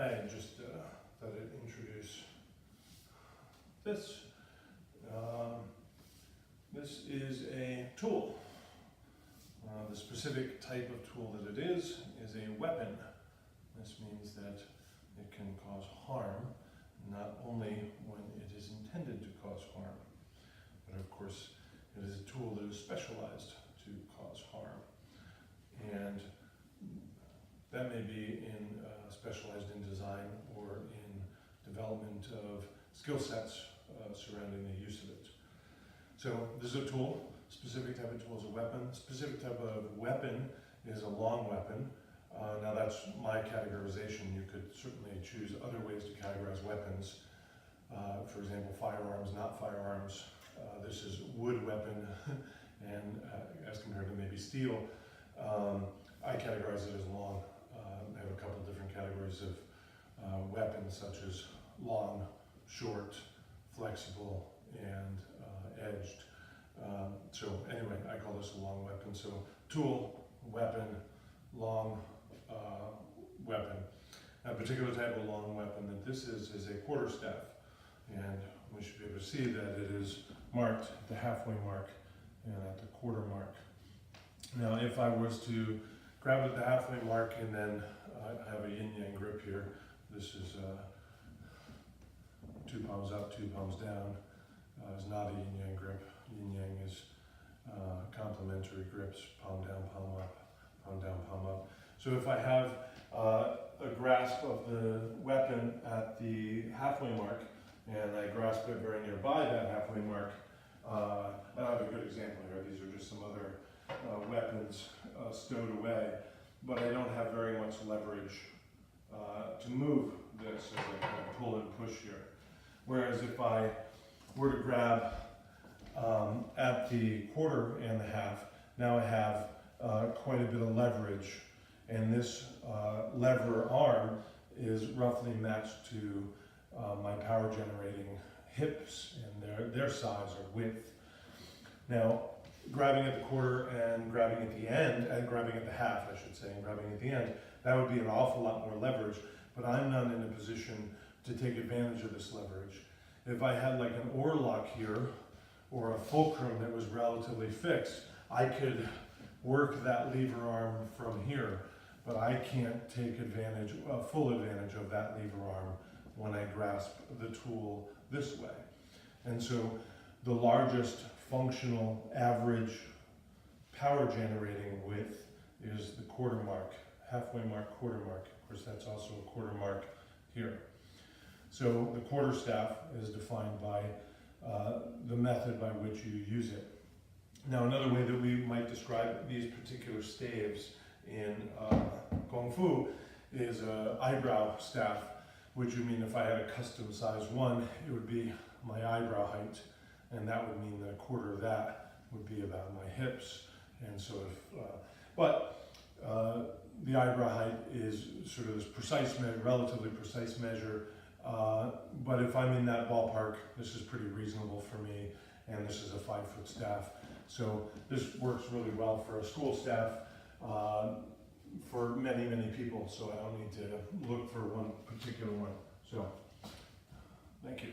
I just thought I'd introduce this. This is a tool. The specific type of tool that it is a weapon. This means that it can cause harm, not only when it is intended to cause harm, but of course it is a tool that is specialized to cause harm. And that may be specialized in design or in development of skill sets surrounding the use of it. So this is a tool. Specific type of tool is a weapon. Specific type of weapon is a long weapon. Now that's my categorization. You could certainly choose other ways to categorize weapons. For example, firearms, not firearms. This is wood weapon, and as compared to maybe steel, I categorize it as long. I have a couple different categories of weapons, such as long, short, flexible, and edged. So anyway, I call this a long weapon. So tool, weapon, long weapon. A particular type of long weapon that this is a quarterstaff. And we should be able to see that it is marked at the halfway mark and at the quarter mark. Now if I was to grab it at the halfway mark and then I have a yin-yang grip here. This is 2 palms up, 2 palms down. Is not a yin-yang grip. Yin-yang is complementary grips, palm down, palm up, palm down, palm up. So if I have a grasp of the weapon at the halfway mark, and I grasp it very nearby that halfway mark, I have a good example here. These are just some other weapons stowed away, but I don't have very much leverage to move this as I kind of pull and push here. Whereas if I were to grab at the quarter and the half, now I have quite a bit of leverage, and this lever arm is roughly matched to my power generating hips and their size or width. Now, grabbing at the quarter and grabbing at the end, and grabbing at the half, I should say, and grabbing at the end, that would be an awful lot more leverage, but I'm not in a position to take advantage of this leverage. If I had like an oar lock here, or a fulcrum that was relatively fixed, I could work that lever arm from here, but I can't take advantage, full advantage of that lever arm when I grasp the tool this way. And so the largest functional average power generating width is the quarter mark, halfway mark, quarter mark. Of course, that's also a quarter mark here. So the quarterstaff is defined by the method by which you use it. Now, another way that we might describe these particular staves in Kung Fu is an eyebrow staff, which would mean if I had a custom size one, it would be my eyebrow height, and that would mean that a quarter of that would be about my hips, and sort of, the eyebrow height is sort of this precise, relatively precise measure, but if I'm in that ballpark, this is pretty reasonable for me, and this is a 5-foot staff. So this works really well for a school staff, for many, many people, so I don't need to look for one particular one. So, thank you.